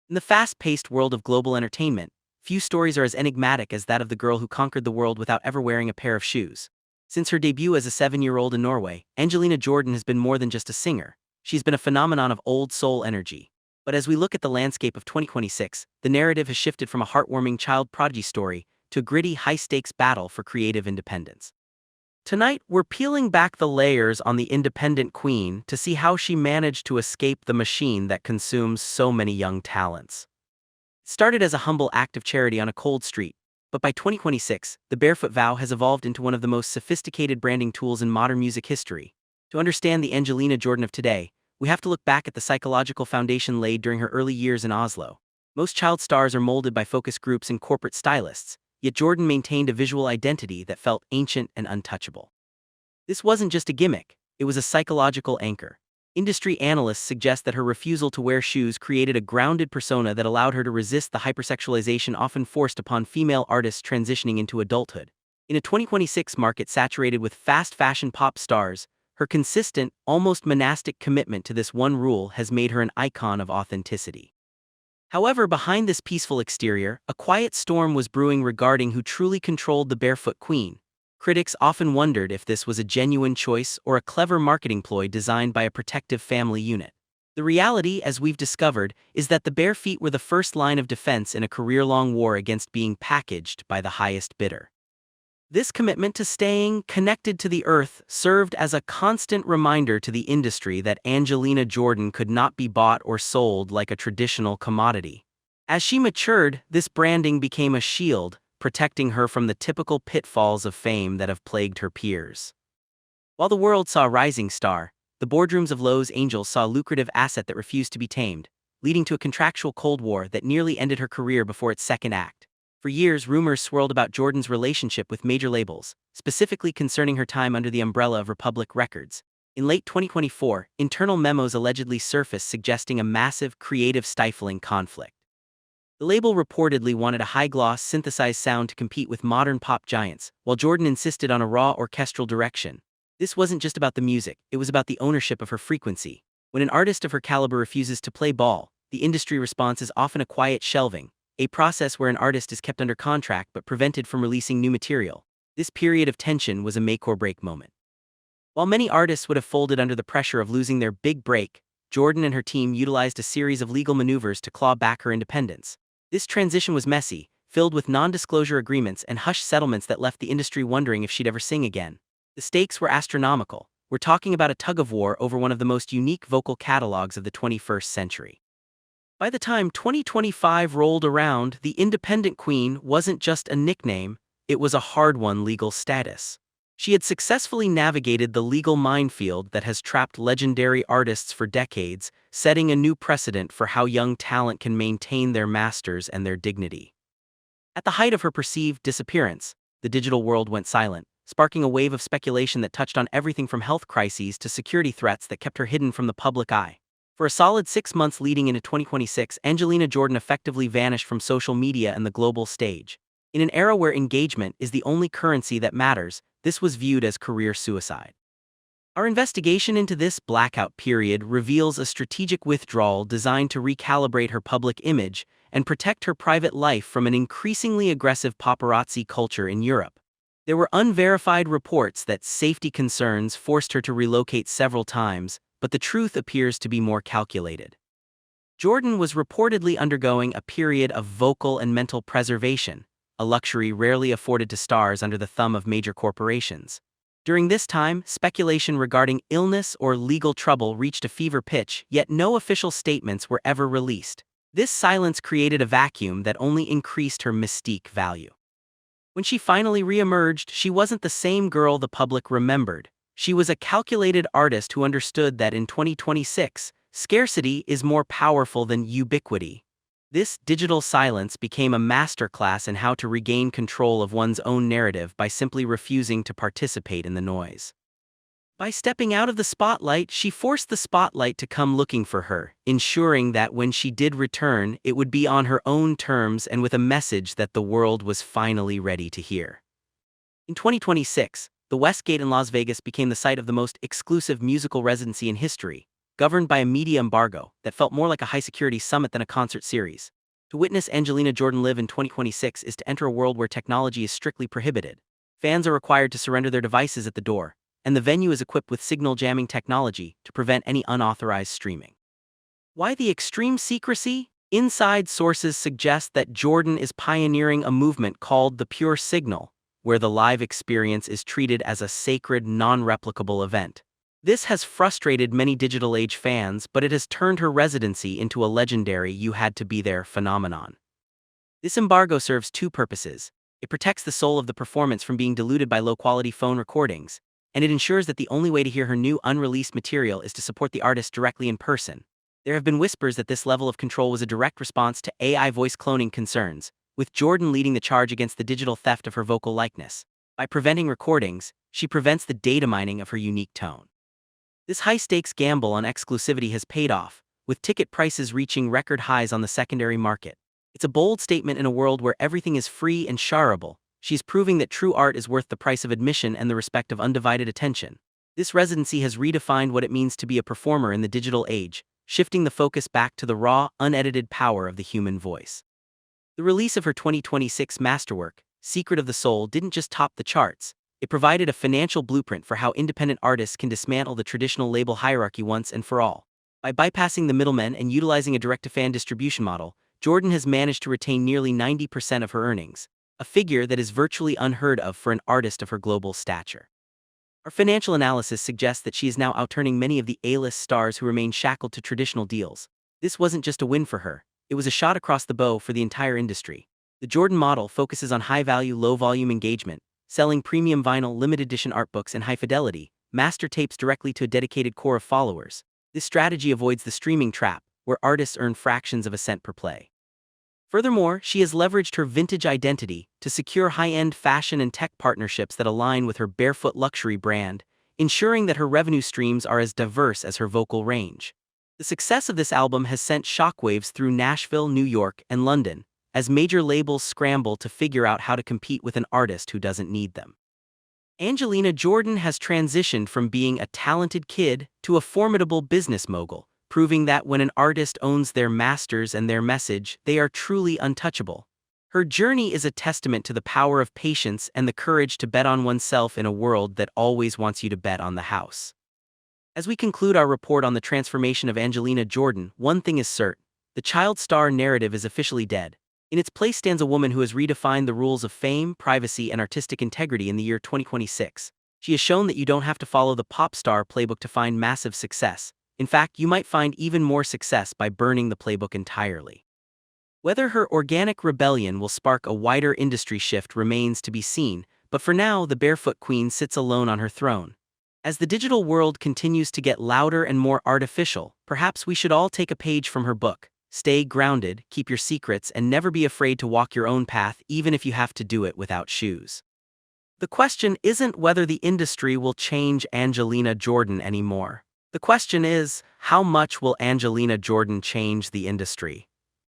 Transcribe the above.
In the fast-paced world of global entertainment, few stories are as enigmatic as that of the girl who conquered the world without ever wearing a pair of shoes. Since her debut as a 7-year-old in Norway, Angelina Jordan has been more than just a singer. She's been a phenomenon of old soul energy. But as we look at the landscape of 2026, the narrative has shifted from a heartwarming child prodigy story to a gritty, high-stakes battle for creative independence. Tonight, we're peeling back the layers on the independent queen to see how she managed to escape the machine that consumes so many young talents. It started as a humble act of charity on a cold street, but by 2026, the Barefoot vow has evolved into one of the most sophisticated branding tools in modern music history. To understand the Angelina Jordan of today, we have to look back at the psychological foundation laid during her early years in Oslo. Most child stars are molded by focus groups and corporate stylists, yet Jordan maintained a visual identity that felt ancient and untouchable. This wasn't just a gimmick, it was a psychological anchor. Industry analysts suggest that her refusal to wear shoes created a grounded persona that allowed her to resist the hypersexualization often forced upon female artists transitioning into adulthood. In a 2026 market saturated with fast fashion pop stars, her consistent, almost monastic commitment to this one rule has made her an icon of authenticity. However, behind this peaceful exterior, a quiet storm was brewing regarding who truly controlled the Barefoot Queen. Critics often wondered if this was a genuine choice or a clever marketing ploy designed by a protective family unit. The reality, as we've discovered, is that the bare feet were the first line of defense in a career-long war against being packaged by the highest bidder. This commitment to staying connected to the earth served as a constant reminder to the industry that Angelina Jordan could not be bought or sold like a traditional commodity. As she matured, this branding became a shield, protecting her from the typical pitfalls of fame that have plagued her peers. While the world saw a rising star, the boardrooms of Los Angeles saw a lucrative asset that refused to be tamed, leading to a contractual Cold War that nearly ended her career before its second act. For years, rumors swirled about Jordan's relationship with major labels, specifically concerning her time under the umbrella of Republic Records. In late 2024, internal memos allegedly surfaced suggesting a massive, creative stifling conflict. The label reportedly wanted a high-gloss, synthesized sound to compete with modern pop giants, while Jordan insisted on a raw orchestral direction. This wasn't just about the music, it was about the ownership of her frequency. When an artist of her caliber refuses to play ball, the industry response is often a quiet shelving, a process where an artist is kept under contract but prevented from releasing new material. This period of tension was a make-or-break moment. While many artists would have folded under the pressure of losing their big break, Jordan and her team utilized a series of legal maneuvers to claw back her independence. This transition was messy, filled with non-disclosure agreements and hush settlements that left the industry wondering if she'd ever sing again. The stakes were astronomical. We're talking about a tug-of-war over one of the most unique vocal catalogs of the 21st century. By the time 2025 rolled around, the independent queen wasn't just a nickname, it was a hard-won legal status. She had successfully navigated the legal minefield that has trapped legendary artists for decades, setting a new precedent for how young talent can maintain their masters and their dignity. At the height of her perceived disappearance, the digital world went silent, sparking a wave of speculation that touched on everything from health crises to security threats that kept her hidden from the public eye. For a solid 6 months leading into 2026, Angelina Jordan effectively vanished from social media and the global stage. In an era where engagement is the only currency that matters, this was viewed as career suicide. Our investigation into this blackout period reveals a strategic withdrawal designed to recalibrate her public image and protect her private life from an increasingly aggressive paparazzi culture in Europe. There were unverified reports that safety concerns forced her to relocate several times, but the truth appears to be more calculated. Jordan was reportedly undergoing a period of vocal and mental preservation, a luxury rarely afforded to stars under the thumb of major corporations. During this time, speculation regarding illness or legal trouble reached a fever pitch, yet no official statements were ever released. This silence created a vacuum that only increased her mystique value. When she finally re-emerged, she wasn't the same girl the public remembered. She was a calculated artist who understood that in 2026, scarcity is more powerful than ubiquity. This digital silence became a masterclass in how to regain control of one's own narrative by simply refusing to participate in the noise. By stepping out of the spotlight, she forced the spotlight to come looking for her, ensuring that when she did return, it would be on her own terms and with a message that the world was finally ready to hear. In 2026, the Westgate in Las Vegas became the site of the most exclusive musical residency in history, governed by a media embargo that felt more like a high-security summit than a concert series. To witness Angelina Jordan live in 2026 is to enter a world where technology is strictly prohibited. Fans are required to surrender their devices at the door, and the venue is equipped with signal jamming technology to prevent any unauthorized streaming. Why the extreme secrecy? Inside sources suggest that Jordan is pioneering a movement called the Pure Signal, where the live experience is treated as a sacred, non-replicable event. This has frustrated many digital age fans, but it has turned her residency into a legendary you-had-to-be-there phenomenon. This embargo serves two purposes. It protects the soul of the performance from being diluted by low-quality phone recordings, and it ensures that the only way to hear her new, unreleased material is to support the artist directly in person. There have been whispers that this level of control was a direct response to AI voice cloning concerns, with Jordan leading the charge against the digital theft of her vocal likeness. By preventing recordings, she prevents the data mining of her unique tone. This high-stakes gamble on exclusivity has paid off, with ticket prices reaching record highs on the secondary market. It's a bold statement in a world where everything is free and shareable. She's proving that true art is worth the price of admission and the respect of undivided attention. This residency has redefined what it means to be a performer in the digital age, shifting the focus back to the raw, unedited power of the human voice. The release of her 2026 masterwork, Secret of the Soul, didn't just top the charts. It provided a financial blueprint for how independent artists can dismantle the traditional label hierarchy once and for all. By bypassing the middlemen and utilizing a direct-to-fan distribution model, Jordan has managed to retain nearly 90% of her earnings, a figure that is virtually unheard of for an artist of her global stature. Our financial analysis suggests that she is now outturning many of the A-list stars who remain shackled to traditional deals. This wasn't just a win for her, it was a shot across the bow for the entire industry. The Jordan model focuses on high-value, low-volume engagement, selling premium vinyl, limited-edition art books, and high-fidelity, master tapes directly to a dedicated core of followers. This strategy avoids the streaming trap, where artists earn fractions of a cent per play. Furthermore, she has leveraged her vintage identity to secure high-end fashion and tech partnerships that align with her Barefoot luxury brand, ensuring that her revenue streams are as diverse as her vocal range. The success of this album has sent shockwaves through Nashville, New York, and London, as major labels scramble to figure out how to compete with an artist who doesn't need them. Angelina Jordan has transitioned from being a talented kid to a formidable business mogul, proving that when an artist owns their masters and their message, they are truly untouchable. Her journey is a testament to the power of patience and the courage to bet on oneself in a world that always wants you to bet on the house. As we conclude our report on the transformation of Angelina Jordan, one thing is certain: the child star narrative is officially dead. In its place stands a woman who has redefined the rules of fame, privacy, and artistic integrity in the year 2026. She has shown that you don't have to follow the pop star playbook to find massive success. In fact, you might find even more success by burning the playbook entirely. Whether her organic rebellion will spark a wider industry shift remains to be seen, but for now, the Barefoot Queen sits alone on her throne. As the digital world continues to get louder and more artificial, perhaps we should all take a page from her book. Stay grounded, keep your secrets, and never be afraid to walk your own path, even if you have to do it without shoes. The question isn't whether the industry will change Angelina Jordan anymore. The question is, how much will Angelina Jordan change the industry?